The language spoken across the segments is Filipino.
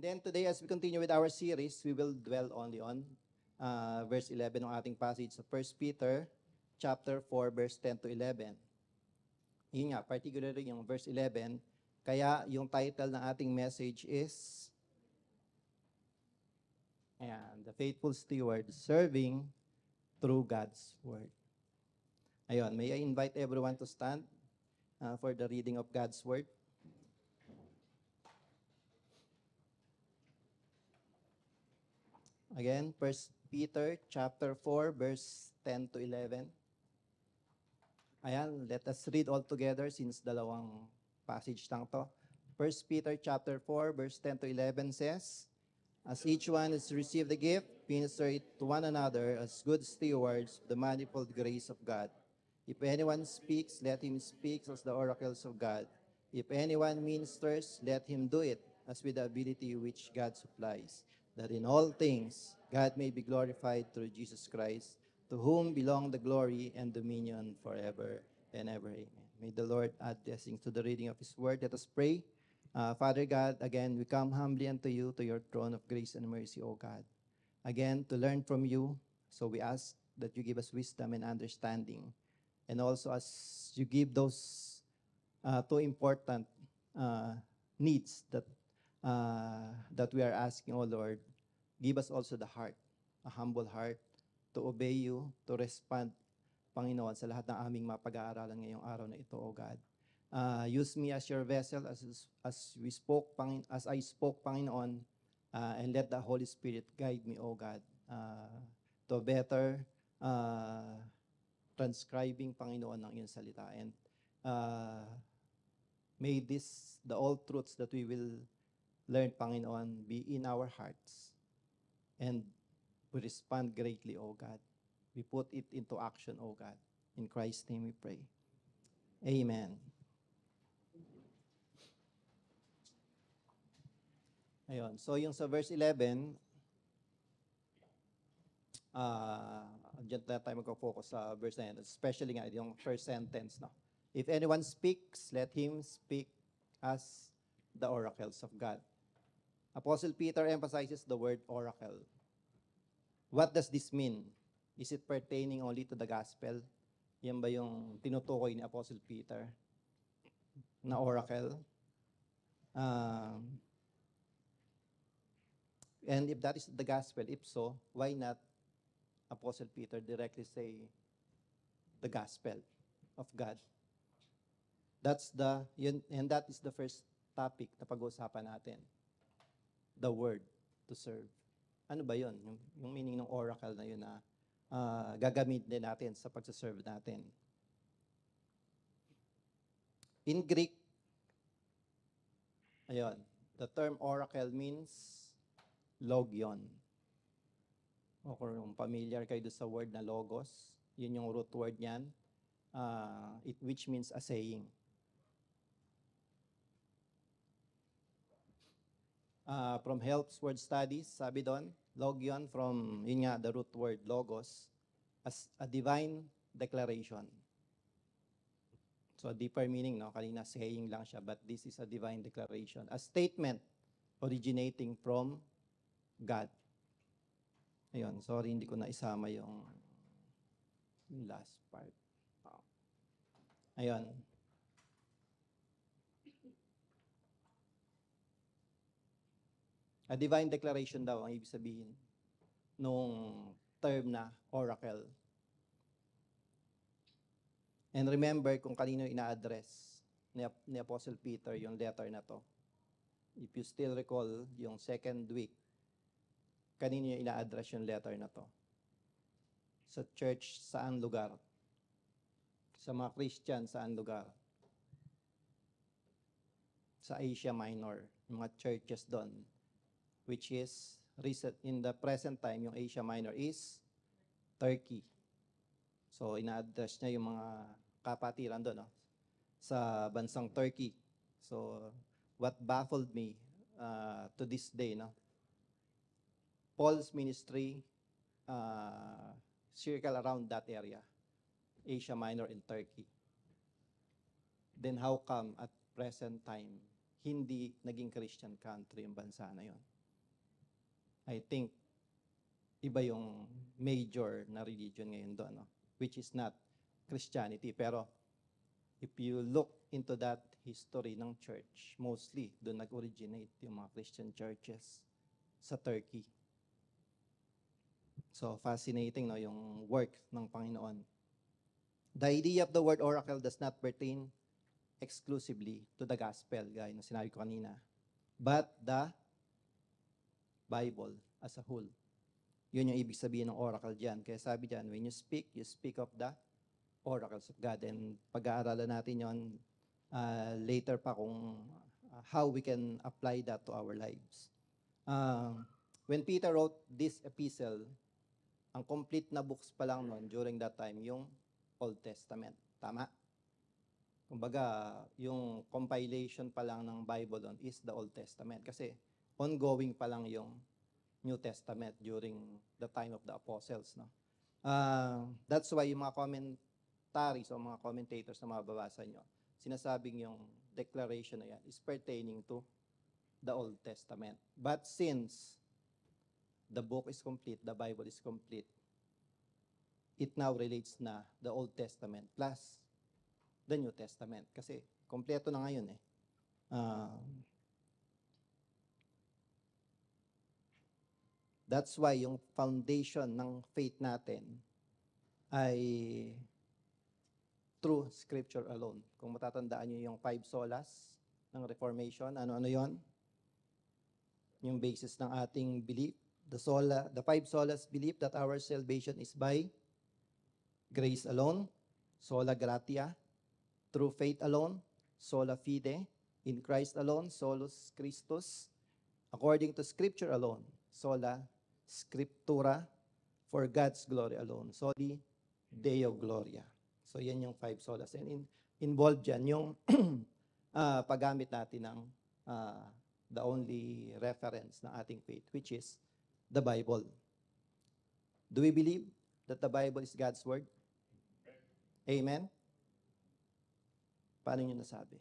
And then today, as we continue with our series, we will dwell only on verse 11 ng ating passage sa 1 Peter chapter 4, verse 10 to 11. Yun nga, particularly yung verse 11. Kaya yung title ng ating message is, The Faithful Steward, Serving Through God's Word. Ayun, may I invite everyone to stand for the reading of God's Word. Again, 1 Peter chapter 4, verse 10 to 11. Ayan, let us read all together since dalawang passage lang to. 1 Peter chapter 4, verse 10 to 11 says, As each one has received the gift, minister it to one another as good stewards of the manifold grace of God. If anyone speaks, let him speak as the oracles of God. If anyone ministers, let him do it as with the ability which God supplies, that in all things God may be glorified through Jesus Christ, to whom belong the glory and dominion forever and ever. Amen. May the Lord add blessings to the reading of His word. Let us pray. Father God, again, we come humbly unto you, to your throne of grace and mercy, O God. Again, to learn from you, so we ask that you give us wisdom and understanding. And also as you give those two important needs that we are asking, O Lord, give us also the heart, a humble heart, to obey you, to respond, Panginoon, sa lahat ng aming mapag-aaralan ngayong araw na ito, O God. Use me as your vessel, as I spoke, Panginoon, and let the Holy Spirit guide me, O God, to better transcribing, Panginoon, ng iyong salita. And may the all truths that we will learn, Panginoon, be in our hearts. And we respond greatly, O God. We put it into action, O God. In Christ's name we pray. Amen. Ayun. So yung sa verse 11, dyan na tayo magpo-focus sa verse na yan. Especially nga yung first sentence, no? If anyone speaks, let him speak as the oracles of God. Apostle Peter emphasizes the word oracle. What does this mean? Is it pertaining only to the gospel? Yan ba yung tinutukoy ni Apostle Peter na oracle? And if that is the gospel, if so, why not Apostle Peter directly say the gospel of God? And that is the first topic na pag-uusapan natin. The word to serve. Ano ba yun? Yung meaning ng oracle na yun na gagamit din natin sa pagsaserve natin. In Greek, the term oracle means logion. O kung familiar kayo sa word na logos, yun yung root word niyan, which means a saying. From Helps Word Studies, sabi doon, logion from, yun nga, the root word logos, as a divine declaration. So a deeper meaning, no? Kanina saying lang siya, but this is a divine declaration. A statement originating from God. Ayun, sorry, hindi ko na isama yung last part. Ayun. A divine declaration daw ang ibig sabihin nung term na oracle. And remember kung kanino ina-address ni Apostle Peter yung letter na to. If you still recall, yung second week, kanino ina-address yung letter na to? Sa church, saan lugar? Sa mga Christian, saan lugar? Sa Asia Minor, yung mga churches doon, which is, in the present time, yung Asia Minor is Turkey. So, ina-address niya yung mga kapatiran doon, no? Sa bansang Turkey. So, what baffled me to this day, no? Paul's ministry circle around that area, Asia Minor and Turkey. Then how come at present time, hindi naging Christian country yung bansa na yon. I think iba yung major na religion ngayon doon, no? Which is not Christianity. Pero if you look into that history ng church, mostly doon nag-originate yung mga Christian churches sa Turkey. So fascinating, no, yung work ng Panginoon. The idea of the word oracle does not pertain exclusively to the gospel, gaya na sinabi ko kanina, but the Bible as a whole. Yun yung ibig sabihin ng oracle dyan. Kaya sabi dyan, when you speak of the oracles of God. And pag-aaralan natin yon later pa kung how we can apply that to our lives. When Peter wrote this epistle, ang complete na books pa lang noon during that time, yung Old Testament. Tama? Kumbaga, yung compilation pa lang ng Bible doon is the Old Testament. Kasi ongoing pa lang yung New Testament during the time of the apostles. No? That's why yung mga commentaries o mga commentators na mababasa nyo, sinasabing yung declaration na yan is pertaining to the Old Testament. But since the book is complete, the Bible is complete, it now relates na the Old Testament plus the New Testament. Kasi kompleto na ngayon eh. That's why yung foundation ng faith natin ay through Scripture alone. Kung matatandaan nyo yung 5 solas ng Reformation, ano-ano yon? Yung basis ng ating belief. The 5 solas belief that our salvation is by grace alone, sola gratia, through faith alone, sola fide, in Christ alone, solus Christus, according to Scripture alone, sola Scriptura, for God's glory alone, soli Deo Gloria. So yan yung 5 solas. And involved dyan yung paggamit natin ng the only reference ng ating faith, which is the Bible. Do we believe that the Bible is God's Word? Amen? Paano nyo nasabi?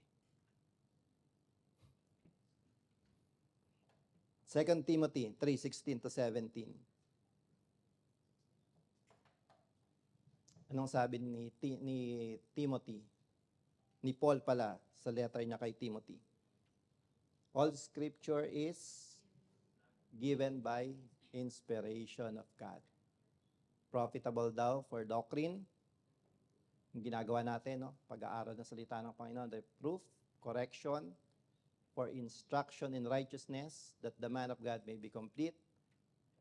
2 Timothy 3:16-17. Anong sabi ni Timothy? Ni Paul pala sa letter niya kay Timothy. All Scripture is given by inspiration of God. Profitable daw for doctrine. Yung ginagawa natin, no? Pag-aaral ng salita ng Panginoon, the proof, correction, for instruction in righteousness, that the man of God may be complete,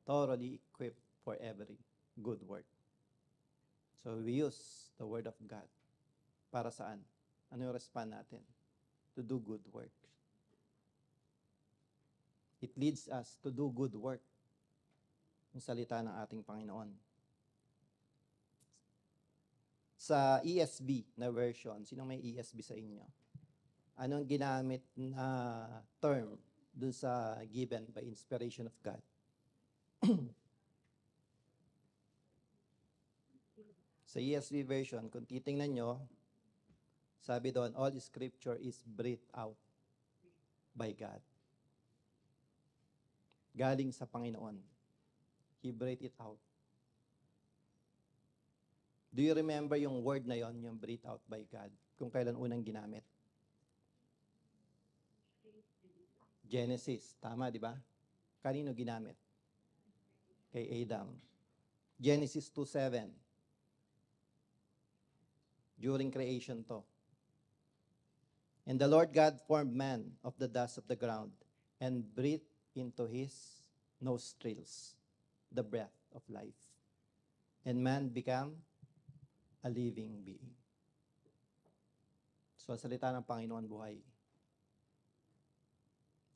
thoroughly equipped for every good work. So we use the Word of God. Para saan? Ano yung respond natin? To do good work. It leads us to do good work. Yung salita ng ating Panginoon. Sa ESV na version, sino may ESV sa inyo? Anong ginamit na term dun sa given by inspiration of God? Sa ESV version, kung titingnan nyo, sabi doon, all Scripture is breathed out by God. Galing sa Panginoon. He breathed it out. Do you remember yung word na yon, yung breathed out by God? Kung kailan unang ginamit? Genesis. Tama, di ba? Kanino ginamit? Kay Adam. Genesis 2:7. During creation to. And the Lord God formed man of the dust of the ground and breathed into his nostrils the breath of life. And man became a living being. So, salita ng Panginoon buhay.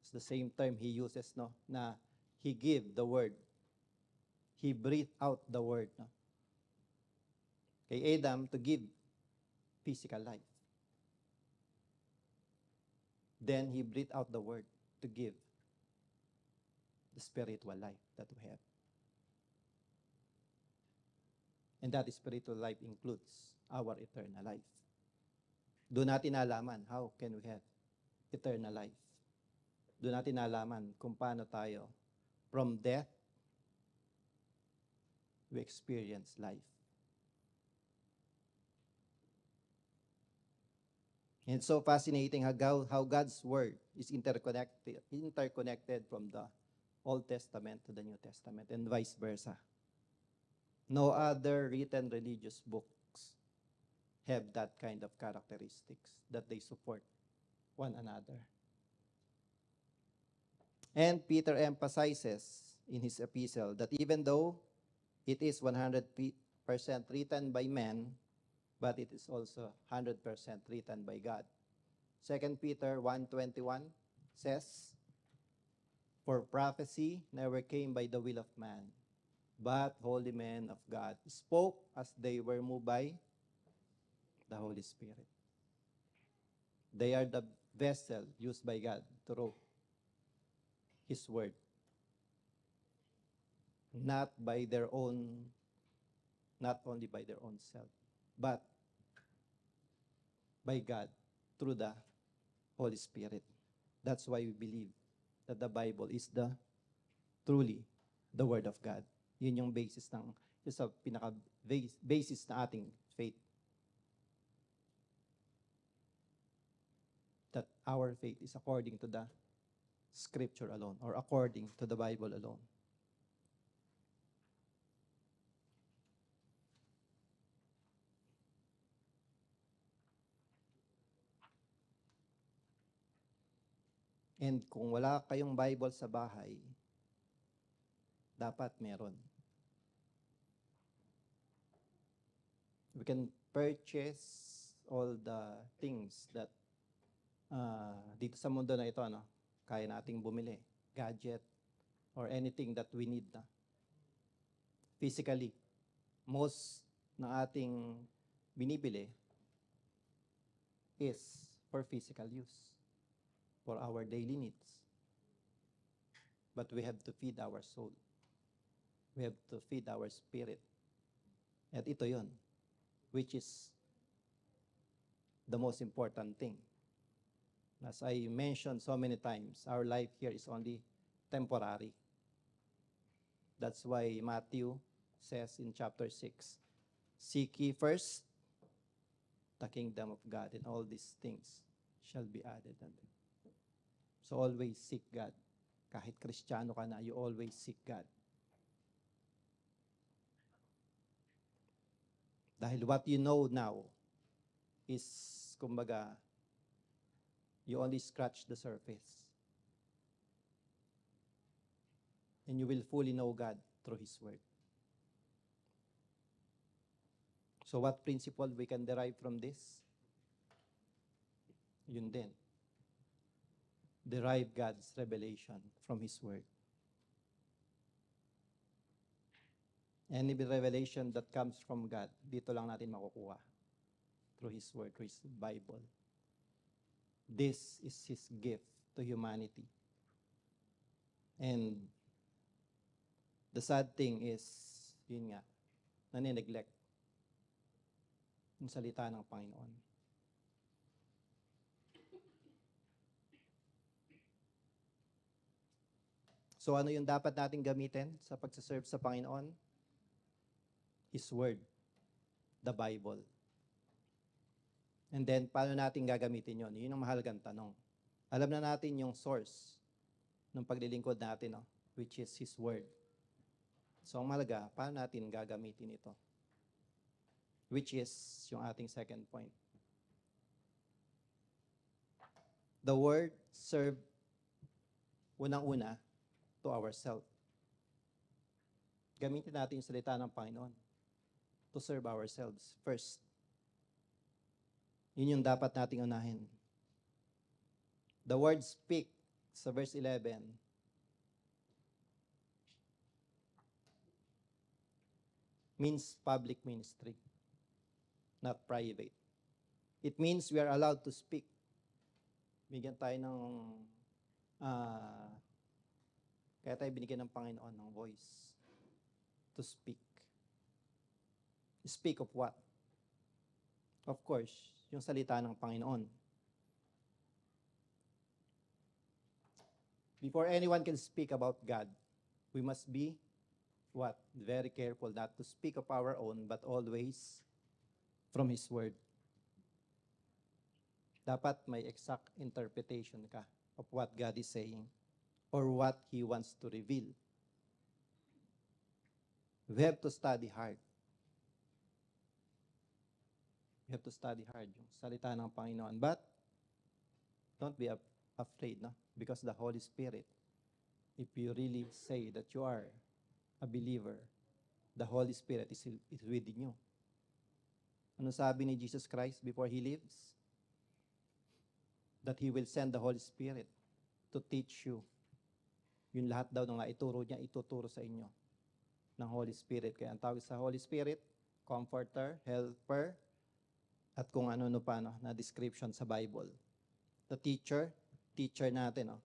It's the same term he uses, no? Na he gave the word. He breathed out the word, no? Kay Adam to give physical life. Then he breathed out the word to give the spiritual life that we have. And that spiritual life includes our eternal life. Doon natin nalaman how can we have eternal life. Doon natin nalaman kung paano tayo from death we experience life. And it's so fascinating how God's word is interconnected from the Old Testament to the New Testament and vice versa. No other written religious books have that kind of characteristics that they support one another. And Peter emphasizes in his epistle that even though it is 100% written by men, but it is also 100% written by God. 2 Peter 1:21 says, "For prophecy never came by the will of man, but holy men of God spoke as they were moved by the Holy Spirit." They are the vessel used by God to write His word, not only by their own self, but by God through the Holy Spirit. That's why we believe that the Bible is truly the Word of God. Yun yung basis sa basis na ating faith. That our faith is according to the Scripture alone, or according to the Bible alone. And kung wala kayong Bible sa bahay, dapat meron. We can purchase all the things that dito sa mundo na ito, kaya nating bumili. Gadget or anything that we need na. Physically, most ng ating binibili is for physical use, for our daily needs. But we have to feed our soul. We have to feed our spirit. At ito yon, which is the most important thing. As I mentioned so many times, our life here is only temporary. That's why Matthew says in chapter 6, "Seek ye first the kingdom of God, and all these things shall be added unto you." So always seek God. Kahit Kristiyano ka na, you always seek God. Dahil what you know now is, kumbaga, you only scratch the surface. And you will fully know God through His Word. So what principle we can derive from this? Yun din. Derive God's revelation from His Word. Any revelation that comes from God, dito lang natin makukuha. Through His Word, through His Bible. This is His gift to humanity. And the sad thing is, yun nga, nanineglect yung salita ng Panginoon. So ano yung dapat natin gamitin sa pagsaserve sa Panginoon? His Word, the Bible. And then, paano natin gagamitin yon? Yun ang mahalagang tanong. Alam na natin yung source ng paglilingkod natin, which is His Word. So, ang mahalaga, paano natin gagamitin ito? Which is yung ating second point. The Word serve unang-una to ourselves. Gamitin natin yung salita ng Panginoon to serve ourselves first. Yun yung dapat nating unahin. The word speak sa verse 11 means public ministry, not private. It means we are allowed to speak. Bigyan tayo ng kaya tayo binigyan ng Panginoon ng voice to speak. Speak of what? Of course, yung salita ng Panginoon. Before anyone can speak about God, we must be what? Very careful not to speak of our own, but always from His Word. Dapat may exact interpretation ka of what God is saying or what He wants to reveal. We have to study hard. We have to study hard yung salita ng Panginoon. But, don't be afraid, no? Because the Holy Spirit, if you really say that you are a believer, the Holy Spirit is within you. Ano sabi ni Jesus Christ before He leaves? That He will send the Holy Spirit to teach you. Yung lahat daw ng naituro niya, ituturo sa inyo ng Holy Spirit. Kaya ang tawag sa Holy Spirit, Comforter, Helper, at kung ano-ano pa na description sa Bible. The teacher natin. No?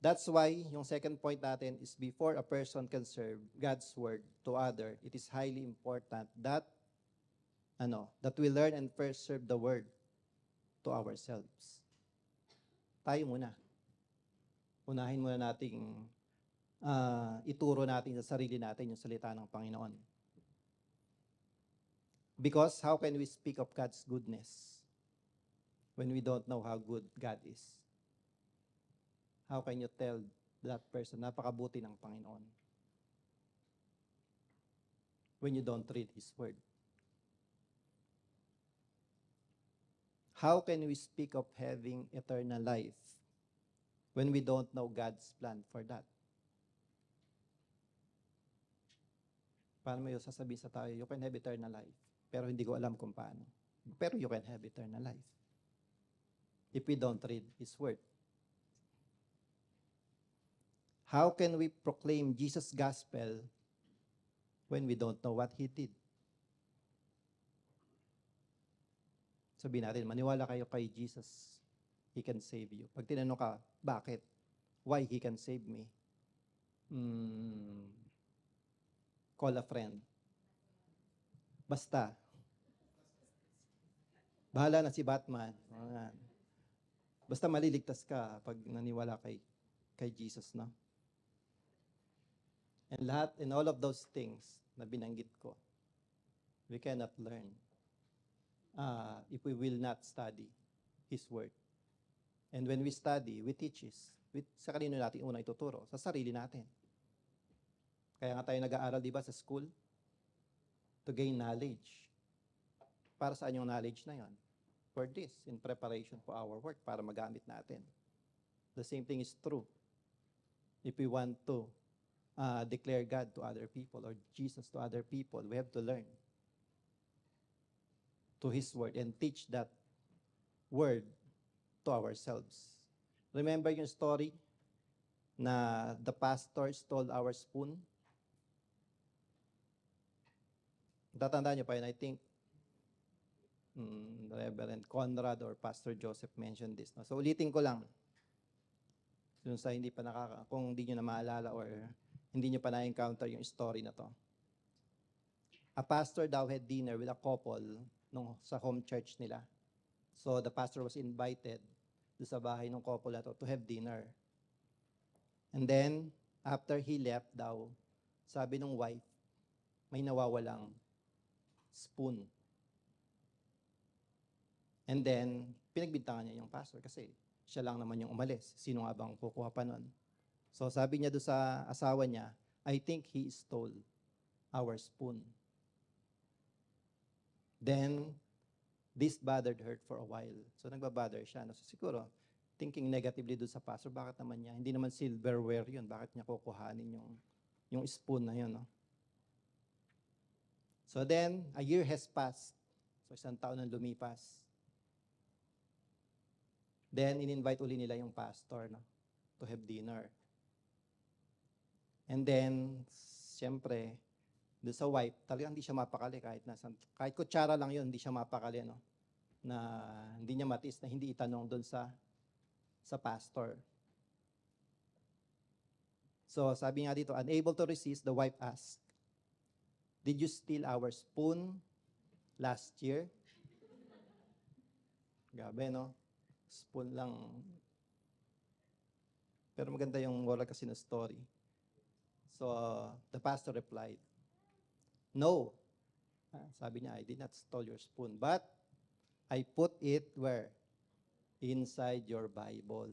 That's why yung second point natin is before a person can serve God's word to other, it is highly important that we learn and first serve the word to ourselves. Tayo muna. Unahin muna nating ituro natin sa sarili natin yung salita ng Panginoon. Because how can we speak of God's goodness when we don't know how good God is? How can you tell that person, napakabuti ng Panginoon, when you don't read His Word? How can we speak of having eternal life when we don't know God's plan for that? Paano mo yung sasabihin sa tayo, you can have eternal life, pero hindi ko alam kung paano. Pero you can have eternal life if we don't read His Word. How can we proclaim Jesus' gospel when we don't know what He did? Sabihin natin, maniwala kayo kay Jesus, He can save you. Pag tinanong ka, bakit? Why He can save me? Call a friend. Basta. Bahala na si Batman. Basta maliligtas ka pag naniwala kay Jesus, no? And all of those things na binanggit ko, we cannot learn if we will not study His Word. And when we study, we teach sa kanino natin una ituturo? Sa sarili natin. Kaya nga tayo nag-aaral, di ba, sa school? To gain knowledge. Para saan yung knowledge na yon? For this, in preparation for our work, para magamit natin. The same thing is true. If we want to declare God to other people or Jesus to other people, we have to learn to His Word and teach that Word to ourselves. Remember yung story na the pastor stole our spoon? Tatandaan niyo pa yun, I think Reverend Conrad or Pastor Joseph mentioned this. No? So ulitin ko lang. Sa hindi pa kung hindi niyo na maalala or hindi niyo pa na-encounter yung story na to. A pastor daw had dinner with a couple sa home church nila. So the pastor was invited sa bahay ng couple na to have dinner. And then, after he left daw, sabi ng wife, may nawawalang spoon. And then, pinagbintangan niya yung pastor kasi siya lang naman yung umalis. Sino nga bang kukuha pa nun? So sabi niya doon sa asawa niya, I think he stole our spoon. Then, this bothered her for a while. So nagbabother siya. So siguro, thinking negatively doon sa pastor, bakit naman niya? Hindi naman silverware yun. Bakit niya kukuhanin yung spoon na yun? No? So then, a year has passed. So 1 taon na lumipas. Then, in-invite uli nila yung pastor to have dinner. And then, siyempre, doon sa wife, talagang hindi siya mapakali kahit kutsara lang yun, hindi siya mapakali, no? Na hindi niya matiis na hindi itanong doon sa pastor. So, sabi nga dito, unable to resist, the wife asked, did you steal our spoon last year? Gabi, no? Spoon lang. Pero maganda yung moral kasi ng story. So, the pastor replied, "No." Sabi niya, "I did not stole your spoon, but I put it where? Inside your Bible."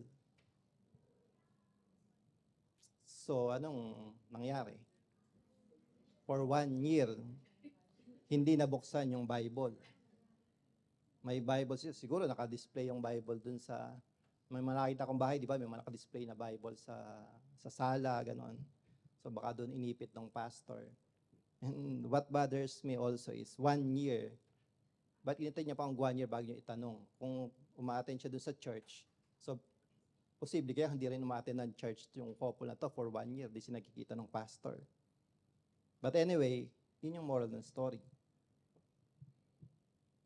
So, anong nangyari? For 1 year, hindi nabuksan yung Bible. May Bible siya. Siguro naka-display yung Bible dun sa, may nakita kong bahay, di ba? May mga naka-display na Bible sa sala, ganon. So baka doon inipit ng pastor. And what bothers me also is 1 year. But inintay niya pa ang 1 year bago niya itanong kung umaattend siya doon sa church. So, posible kaya hindi rin umaattend ng church yung couple na to for 1 year. Di siya nakikita ng pastor. But anyway, yun yung moral ng story.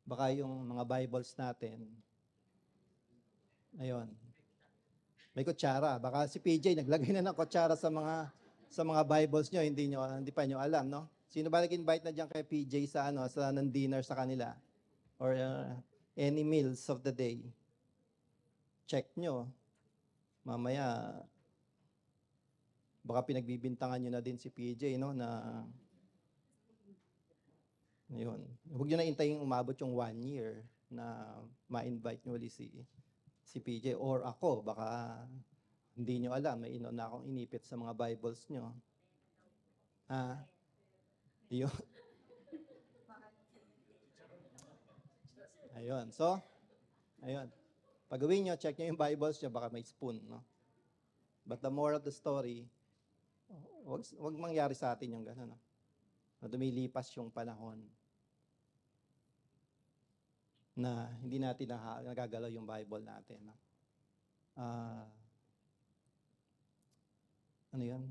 Baka yung mga Bibles natin, ayun, may kutsara. Baka si PJ naglagay na ng kutsara sa mga Bibles nyo, hindi pa nyo alam, no? Sino ba nag-invite na diyan kay PJ sa ng dinner sa kanila or any meals of the day? Check nyo. Mamaya baka pinagbibintangan nyo na din si PJ, no, na yun. Huwag nyo na intayin umabot yung 1 year na ma-invite nyo ulit si PJ or ako. Baka hindi nyo alam, may inon na akong inipit sa mga Bibles nyo. Yun. Ayun. So, ayun. Pag gawin nyo, check nyo yung Bibles nyo, baka may spoon, no? But the moral of the story, wag mangyari sa atin yung gano'n, no? Na dumilipas yung panahon na hindi natin nagagalaw yung Bible natin, no? Ano yun?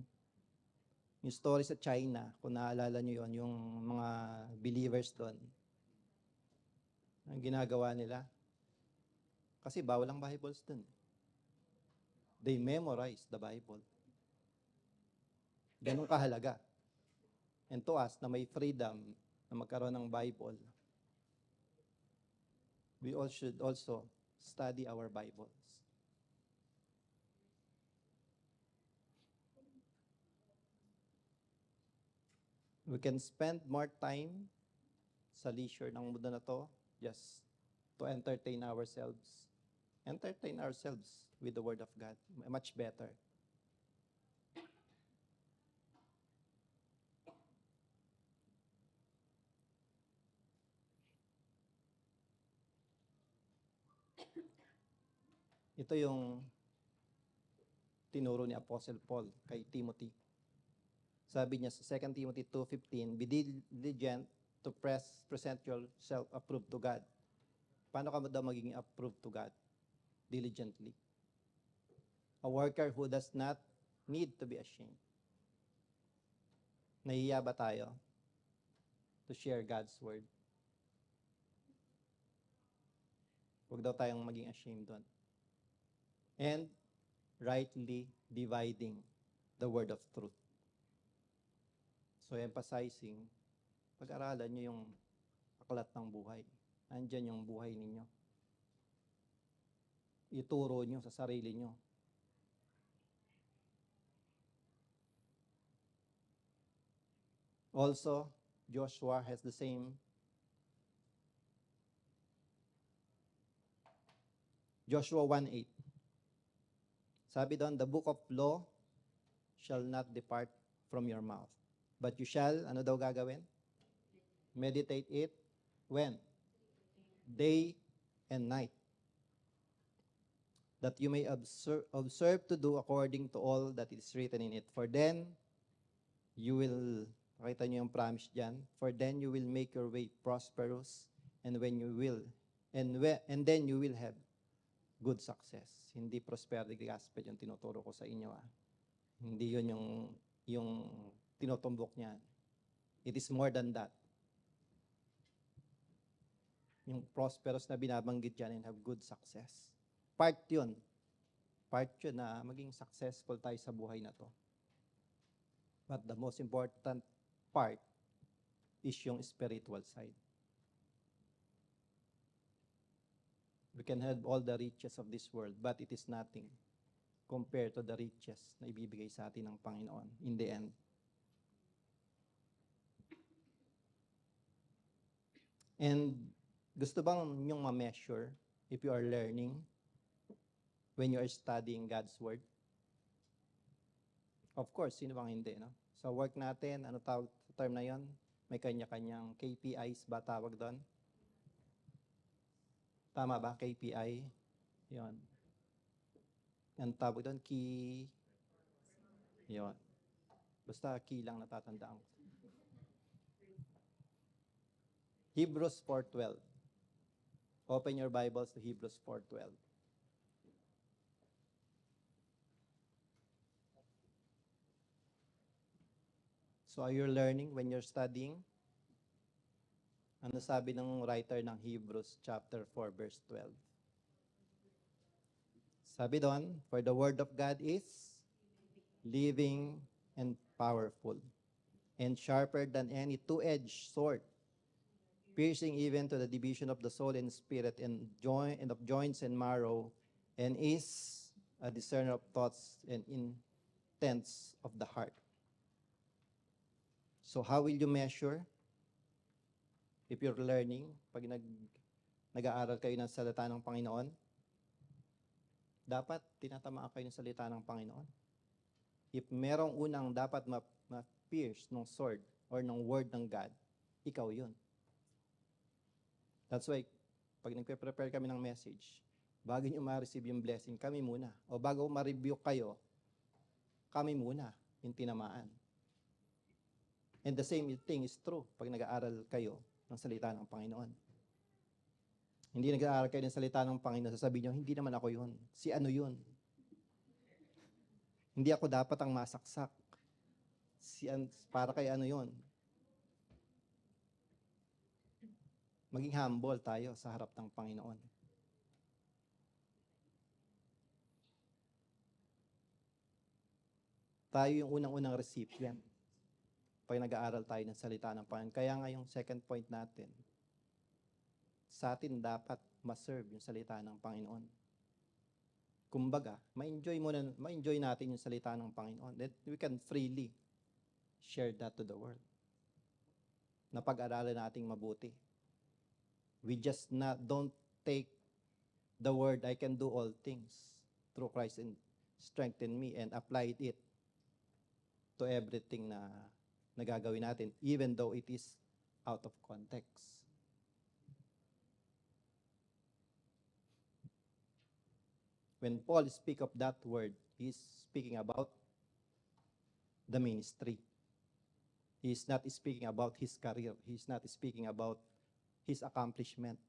Yung story sa China, kung naalala nyo yun, yung mga believers doon, ang ginagawa nila, kasi bawal ang Bibles doon. They memorize the Bible. Ganun kahalaga. And to us, na may freedom na magkaroon ng Bible, we all should also study our Bibles. We can spend more time sa leisure ng mundo na to just to entertain ourselves. Entertain ourselves with the Word of God. Much better. Ito yung tinuro ni Apostle Paul kay Timothy. Sabi niya sa 2 Timothy 2:15, "Be diligent to present yourself approved to God." Paano ka daw magiging approved to God? Diligently. A worker who does not need to be ashamed. Nahihiya ba tayo to share God's word? Huwag daw tayong maging ashamed doon. And rightly dividing the word of truth. So emphasizing, pag-aralan nyo yung aklat ng buhay. Andyan yung buhay ninyo. Ituro nyo sa sarili nyo. Also, Joshua has the same. Joshua 1:8. Sabi doon, "The book of law shall not depart from your mouth. But you shall," ano daw gagawin? "Meditate it." When? Day and night. That you may observe to do according to all that is written in it. For then, you will, pakita nyo yung promise dyan, "For then you will make your way prosperous, and when you will, and then you will have good success." Hindi prosperity gospel yung tinuturo ko sa inyo. Hindi yun yung tinutumbok niyan. It is more than that. Yung prosperous na binabanggit dyan and have good success. Part yun. Part yun na maging successful tayo sa buhay na to. But the most important part is yung spiritual side. We can have all the riches of this world, but it is nothing compared to the riches na ibibigay sa atin ng Panginoon in the end. And gusto bang yung ma-measure if you are learning when you are studying God's Word? Of course, sino bang hindi, no? Sa work natin, ano tawag sa term na yon? May kanya-kanyang KPIs ba tawag doon? Tama ba? KPI? Yon. Ang tawag doon, key. Yon. Basta key lang natatandaan ko. Hebrews 4:12. Open your Bibles to Hebrews 4:12. So are you learning when you're studying? Ano sabi ng writer ng Hebrews chapter 4 verse 12? Sabi doon, for the word of God is living and powerful and sharper than any two-edged sword, piercing even to the division of the soul and spirit and of joints and marrow, and is a discerner of thoughts and intents of the heart. So how will you measure if you're learning, pag nag-aaral kayo ng salita ng Panginoon? Dapat tinatamaan kayo ng salita ng Panginoon. If merong unang dapat ma-pierce ng sword or ng word ng God, ikaw yun. That's why, pag nagpe-prepare kami ng message, bago nyo ma-receive yung blessing, kami muna. O bago ma-review kayo, kami muna yung tinamaan. And the same thing is true pag nag-aaral kayo ng salita ng Panginoon. Hindi nag-aaral kayo ng salita ng Panginoon, sasabihin nyo, hindi naman ako yun. Si ano yun? Hindi ako dapat ang masaksak. Para kay ano yun? Maging humble tayo sa harap ng Panginoon. Tayo yung unang-unang recipient pag nag-aaral tayo ng salita ng Panginoon. Kaya nga yung second point natin, sa atin dapat ma-serve yung salita ng Panginoon. Kumbaga, ma-enjoy natin yung salita ng Panginoon. That we can freely share that to the world. Na pag-aralan nating mabuti. We just don't take the word, I can do all things through Christ and strengthen me, and apply it to everything na nagagawin natin, even though it is out of context. When Paul speaks of that word, he's speaking about the ministry. He's not speaking about his career. He's not speaking about his accomplishment.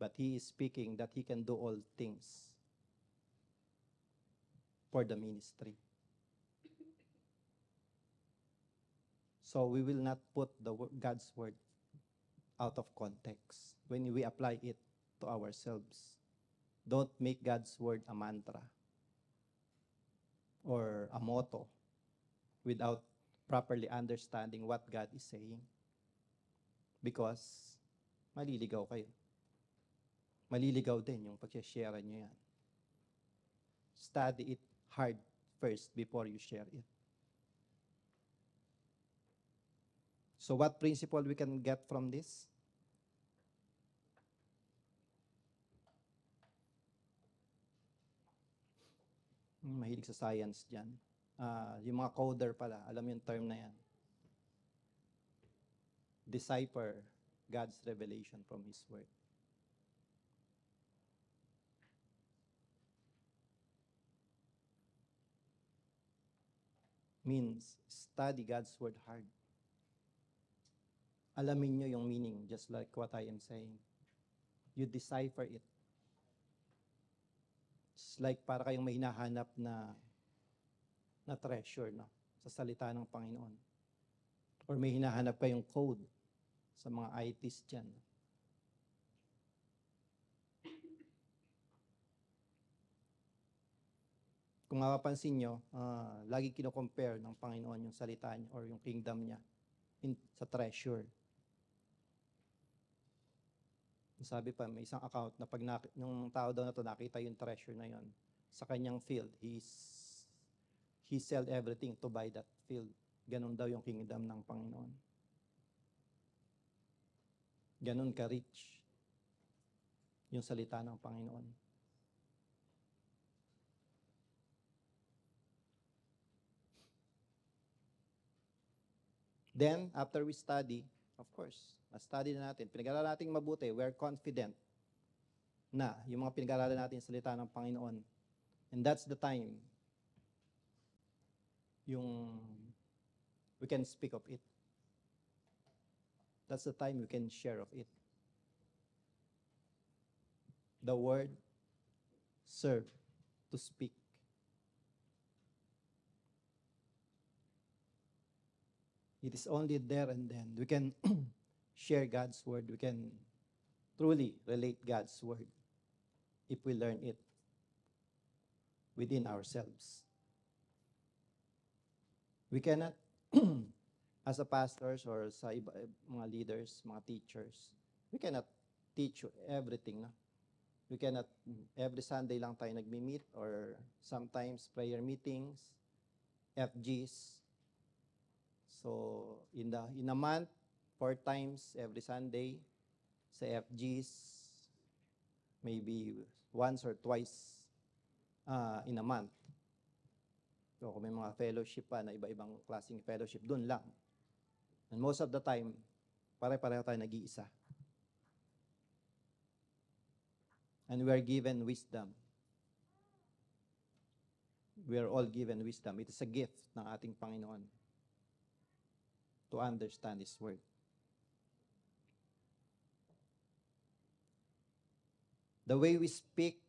But he is speaking that he can do all things for the ministry. So we will not put God's word out of context when we apply it to ourselves. Don't make God's word a mantra or a motto without properly understanding what God is saying. Because maliligaw kayo. Maliligaw din yung pag-share nyo yan. Study it hard first before you share it. So what principle we can get from this? Mahilig sa science dyan. Yung mga coder pala, alam yung term na yan. Decipher God's revelation from His Word. Means, study God's Word hard. Alamin nyo yung meaning, just like what I am saying. You decipher it. It's like para kayong may hinahanap na treasure, no? Sa salita ng Panginoon. Or may hinahanap kayong code sa mga ITs dyan. Kung mapapansin nyo, lagi kino-compare ng Panginoon yung salita niya or yung kingdom niya sa treasure. Sabi pa, may isang account na pag yung tao daw na to nakita yung treasure na yon, sa kanyang field. He sell everything to buy that field. Ganon daw yung kingdom ng Panginoon. Ganon ka-rich yung salita ng Panginoon. Then, after we study, of course, study na natin, pinag-aralan natin mabuti, we're confident na yung mga pinag-aralan natin sa salita ng Panginoon. And that's the time yung we can speak of it. That's the time we can share of it. The word serve to speak. It is only there and then we can share God's word. We can truly relate God's word if we learn it within ourselves. We cannot, as a pastors or sa iba, mga leaders, mga teachers, we cannot teach you everything. No? We cannot, every Sunday lang tayo nagmi-meet or sometimes prayer meetings, FGs. So, in a month, 4 times every Sunday sa FGs, maybe once or twice in a month. So, kung may mga fellowship pa na iba-ibang klaseng fellowship, dun lang. And most of the time, pare-pareho tayo nag-iisa. And we are given wisdom. We are all given wisdom. It is a gift ng ating Panginoon to understand His word. The way we speak,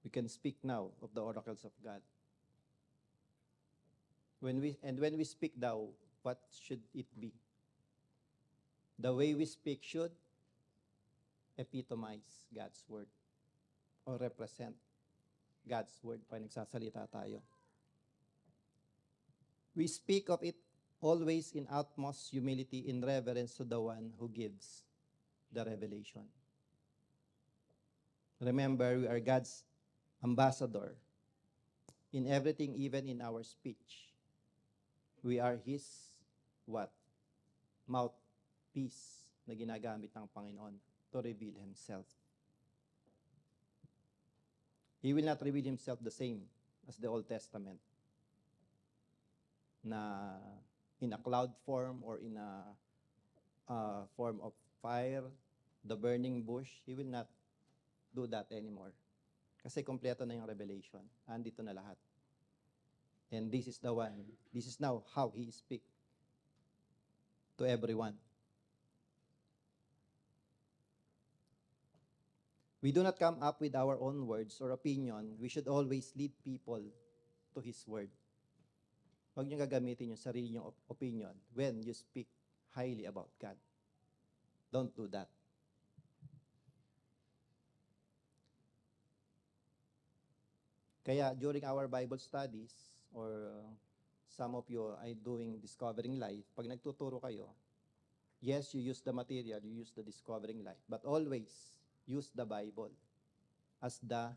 we can speak now of the oracles of God. When we speak now, what should it be? The way we speak should epitomize God's word or represent God's word pag nagsasalita tayo. We speak of it always in utmost humility, in reverence to the one who gives the revelation. Remember, we are God's ambassador in everything, even in our speech. We are His what? Mouthpiece na ginagamit ng Panginoon to reveal Himself. He will not reveal Himself the same as the Old Testament, na in a cloud form or in a form of fire, the burning bush. He will not do that anymore. Kasi kompleto na yung revelation. Andito na lahat. And this is the one. This is now how He speaks to everyone. We do not come up with our own words or opinion. We should always lead people to His word. Huwag niyo gagamitin yung sarili niyong opinion when you speak highly about God. Don't do that. Kaya during our Bible studies, or some of you are doing Discovering Life, pag nagtuturo kayo, yes, you use the material, you use the Discovering Life, but always use the Bible as the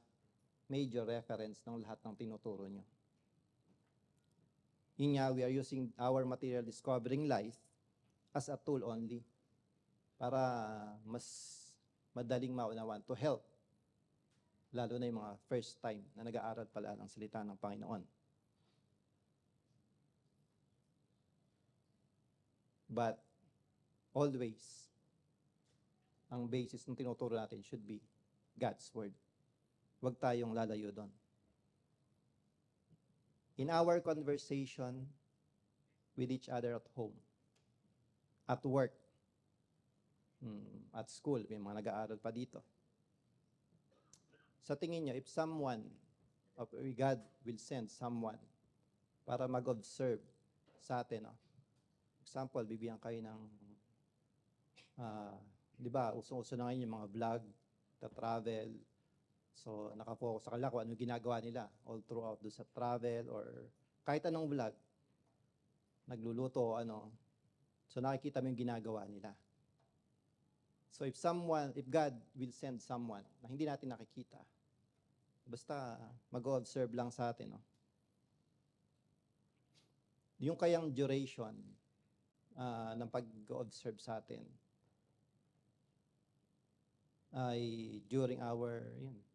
major reference ng lahat ng tinuturo nyo. Inya, we are using our material Discovering Life as a tool only para mas madaling maunawan to help, lalo na yung mga first time na nag-aaral pala ng salita ng Panginoon. But always, ang basis ng tinuturo natin should be God's Word. Huwag tayong lalayo doon. In our conversation with each other at home, at work, at school, may mga nag-aaral pa dito. Sa tingin nyo, if someone, God will send someone para mag-observe sa atin, example, bibigyan kayo ng, di ba, usong-uso na ngayon yung mga vlog, travel. So, nakafocus sa kanila kung ano ginagawa nila all throughout do sa travel or kahit anong vlog. Nagluluto o ano. So, nakikita mo yung ginagawa nila. So if God will send someone na hindi natin nakikita, basta mag-observe lang sa atin, no? Yung kayang duration ng pag-observe sa atin ay during our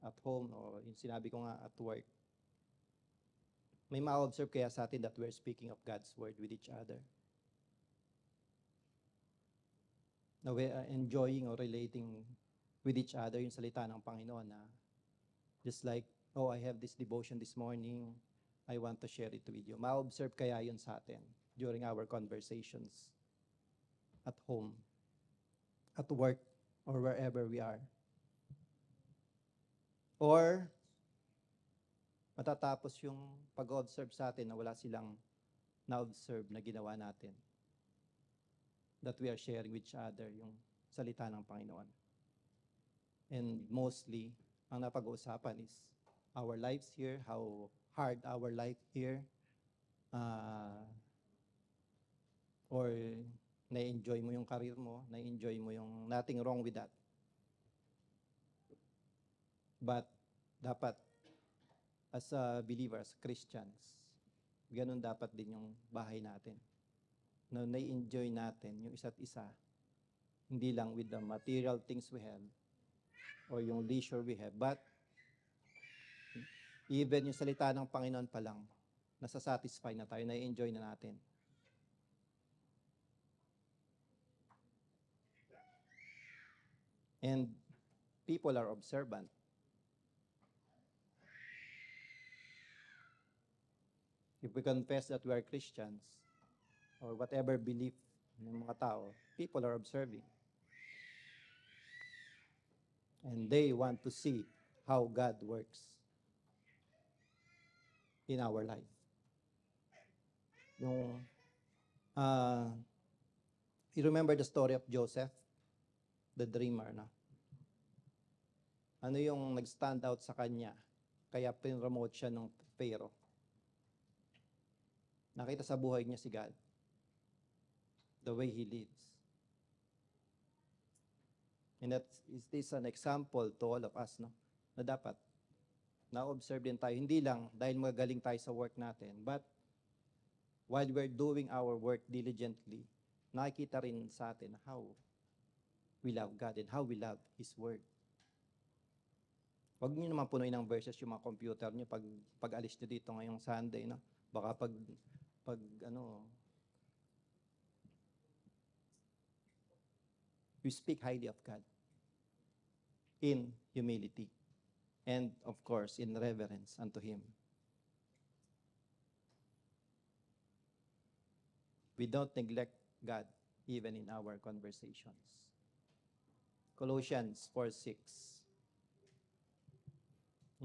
at home o yung sinabi ko nga at work. May ma-observe kaya sa atin that we're speaking of God's word with each other. Na we are enjoying or relating with each other yung salita ng Panginoon na just like, oh, I have this devotion this morning, I want to share it with you. Ma-observe kaya yun sa atin during our conversations at home, at work, or wherever we are. Or matatapos yung pag-observe sa atin na wala silang na-observe na ginawa natin. That we are sharing with each other yung salita ng Panginoon. And mostly, ang napag-uusapan is our lives here, how hard our life here, or na-enjoy mo yung career mo, na-enjoy mo yung nothing wrong with that. But dapat, as a believer, as Christians, ganun dapat din yung bahay natin. Na na-enjoy natin yung isa't isa, hindi lang with the material things we have or yung leisure we have, but even yung salita ng Panginoon pa lang, nasa-satisfy na tayo, na-enjoy na natin. And people are observant. If we confess that we are Christians, or whatever belief ng mga tao, people are observing. And they want to see how God works in our life. You remember the story of Joseph, the dreamer, no? Ano yung nag-stand out sa kanya, kaya pinromote siya ng Pharaoh? Nakita sa buhay niya si God. The way he lives. And that is an example to all of us, no? Na dapat na-observe din tayo. Hindi lang dahil magaling tayo sa work natin, but while we're doing our work diligently, nakikita rin sa atin how we love God and how we love His Word. Huwag niyo naman punuin ng verses yung mga computer niyo pag alis niyo dito ngayong Sunday, no? Baka pag we speak highly of God in humility and, of course, in reverence unto Him. We don't neglect God even in our conversations. Colossians 4:6.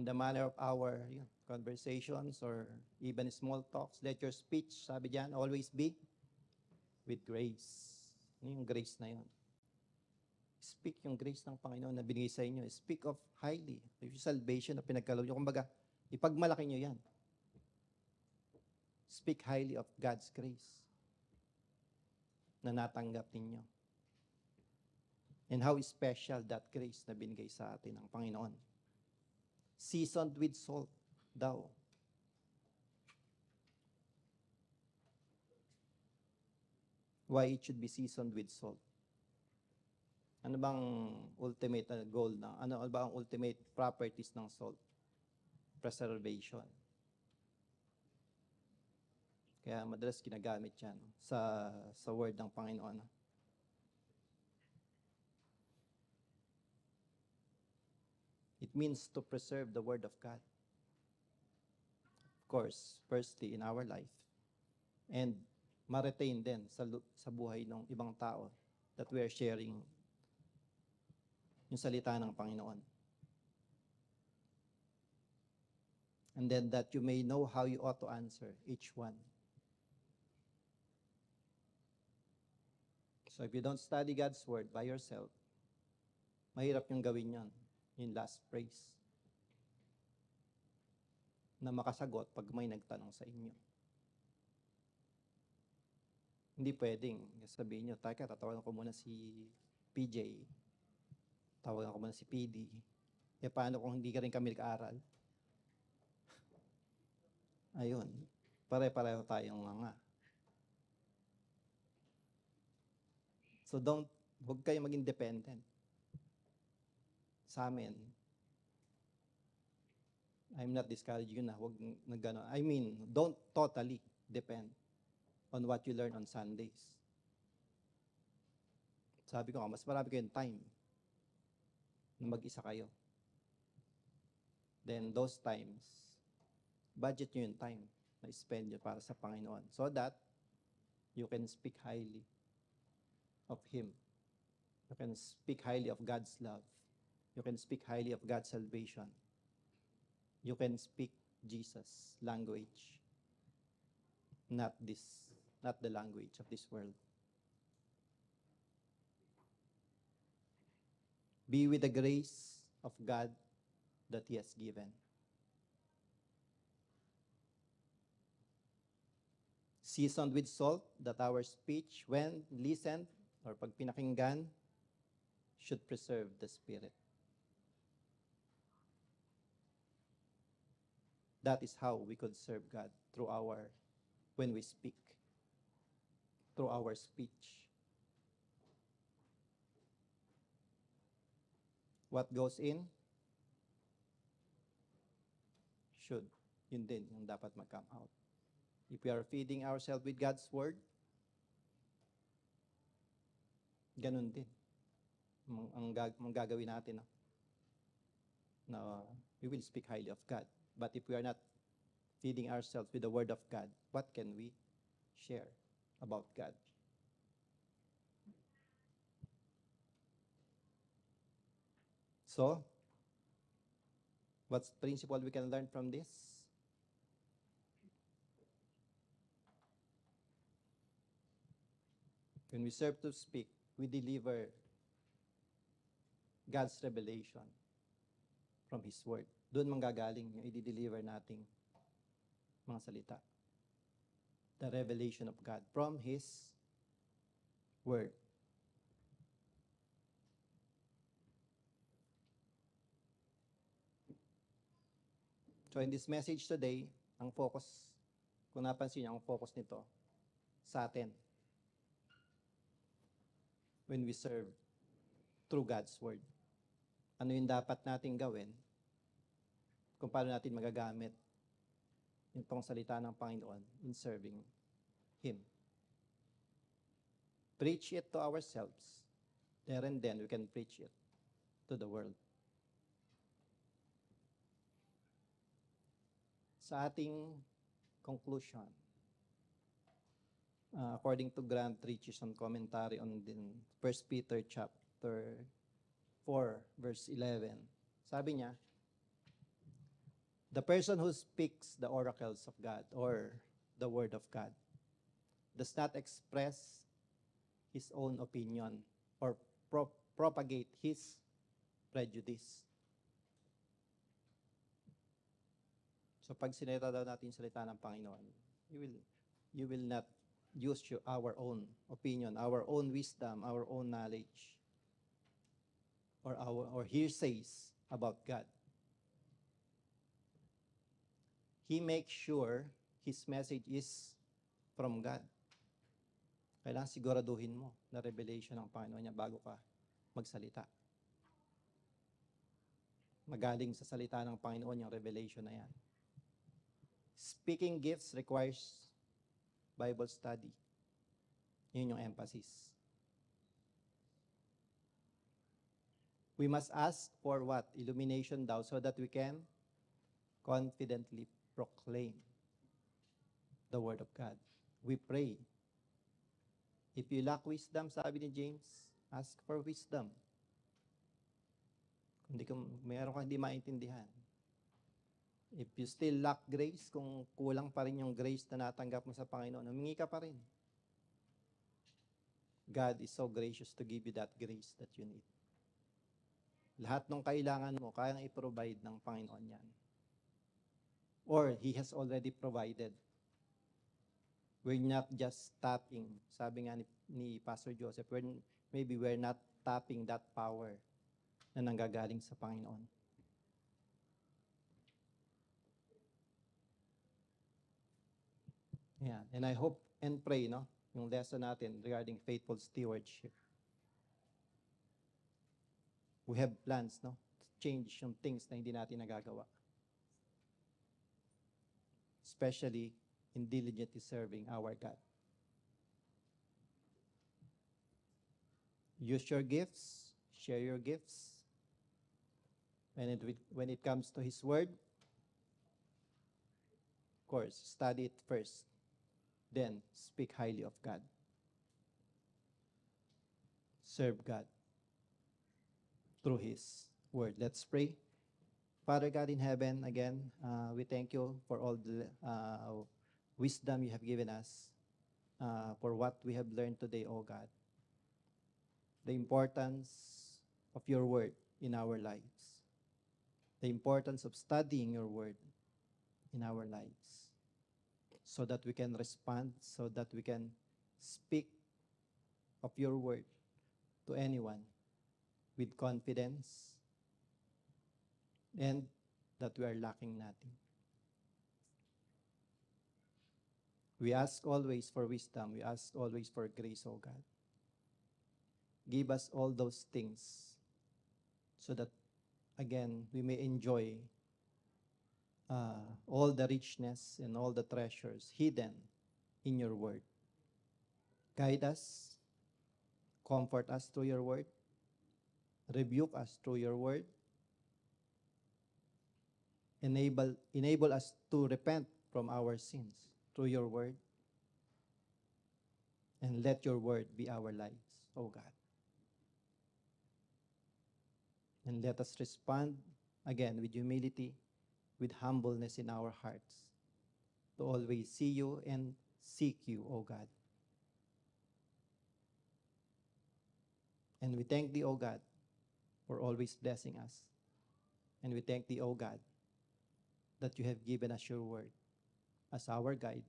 In the manner of our conversations or even small talks, let your speech, sabi diyan, always be with grace. Ano yung grace na yun? Speak yung grace ng Panginoon na binigay sa inyo. Speak of highly. Yung salvation na pinagkaloob nyo. Kumbaga, ipagmalaki nyo yan. Speak highly of God's grace na natanggap ninyo. And how special that grace na binigay sa atin ng Panginoon. Seasoned with salt daw. Why it should be seasoned with salt? Ano bang ultimate goal na? Ano ba ang ultimate properties ng salt? Preservation. Kaya madalas ginagamit yan sa word ng Panginoon. It means to preserve the word of God. Of course, firstly in our life. And ma-retain din sa buhay ng ibang tao that we are sharing yung salita ng Panginoon. And then that you may know how you ought to answer each one. So if you don't study God's word by yourself, mahirap yung gawin yon. Yung last phrase. Na makasagot pag may nagtanong sa inyo. Hindi pwedeng sabihin nyo, tatawagan ko muna si PJ. Tawagan ko muna si PD. Paano kung hindi ka rin kami nag-aaral? Ayun. Pare-pareho tayong mga. So huwag kayo maging dependent sa amin. I'm not discouraging you na huwag na gano'n. I mean, don't totally depend on what you learn on Sundays. Sabi ko nga, mas marami kayong time na mag-isa kayo. Then those times, budget nyo yung time na spend nyo para sa Panginoon so that you can speak highly of Him. You can speak highly of God's love. You can speak highly of God's salvation. You can speak Jesus' language, not the language of this world. Be with the grace of God that He has given. Seasoned with salt, that our speech, when listened or pag pinakinggan, should preserve the spirit. That is how we could serve God when we speak, through our speech. What goes in, yun din, yung dapat mag-come out. If we are feeding ourselves with God's Word, ganun din. Ang gagawin natin, no? Na we will speak highly of God. But if we are not feeding ourselves with the Word of God, what can we share about God? So, what's the principle we can learn from this? When we serve to speak, we deliver God's revelation from His Word. Doon manggagaling yung i-deliver nating mga salita. The revelation of God from His Word. So in this message today, ang focus, kung napansin niyo, ang focus nito sa atin. When we serve through God's Word. Ano yung dapat nating gawin kung paano natin magagamit yung salita ng Panginoon in serving Him. Preach it to ourselves. There and then we can preach it to the world. Sa ating conclusion, according to Grant Richardson commentary on 1 Peter chapter 4, verse 11, sabi niya, the person who speaks the oracles of God or the Word of God does not express his own opinion or propagate his prejudice. So pag sinita daw natin yung salita ng Panginoon, you will not use our own opinion, our own wisdom, our own knowledge, or hearsays about God. He makes sure his message is from God. Kailangan siguraduhin mo na revelation ng Panginoon niya bago ka magsalita. Magaling sa salita ng Panginoon yung revelation na yan. Speaking gifts requires Bible study. Yun yung emphasis. We must ask for what? Illumination daw so that we can confidently proclaim the Word of God. We pray. If you lack wisdom, sabi ni James, ask for wisdom. Kung mayroon kang hindi maintindihan. If you still lack grace, kung kulang pa rin yung grace na natanggap mo sa Panginoon, humingi ka pa rin. God is so gracious to give you that grace that you need. Lahat ng kailangan mo, kayang i-provide ng Panginoon yan. Or He has already provided. We're not just tapping. Sabi nga ni Pastor Joseph, maybe we're not tapping that power na nanggagaling sa Panginoon. Yeah, and I hope and pray, no, yung lesson natin regarding faithful stewardship. We have plans, no, to change yung things na hindi natin nagagawa. Especially in diligently serving our God. Use your gifts, share your gifts. When it comes to His Word, of course, study it first. Then, speak highly of God. Serve God through His Word. Let's pray. Father God in heaven, again, we thank you for all the wisdom you have given us, for what we have learned today, O God. The importance of your Word in our lives. The importance of studying your Word in our lives, so that we can respond, so that we can speak of your Word to anyone with confidence, and that we are lacking nothing. We ask always for wisdom. We ask always for grace, O God. Give us all those things so that, again, we may enjoy all the richness and all the treasures hidden in your Word. Guide us, comfort us through your Word, rebuke us through your Word, enable us to repent from our sins through your Word, and let your Word be our lives, O God. And let us respond, again, with humility, with humbleness in our hearts, to always see you and seek you, O God. And we thank thee, O God, for always blessing us. And we thank thee, O God, that you have given us your Word as our guide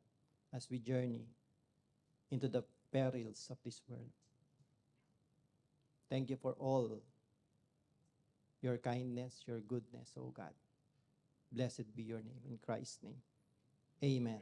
as we journey into the perils of this world. Thank you for all your kindness, your goodness, O God. Blessed be your name. In Christ's name, amen.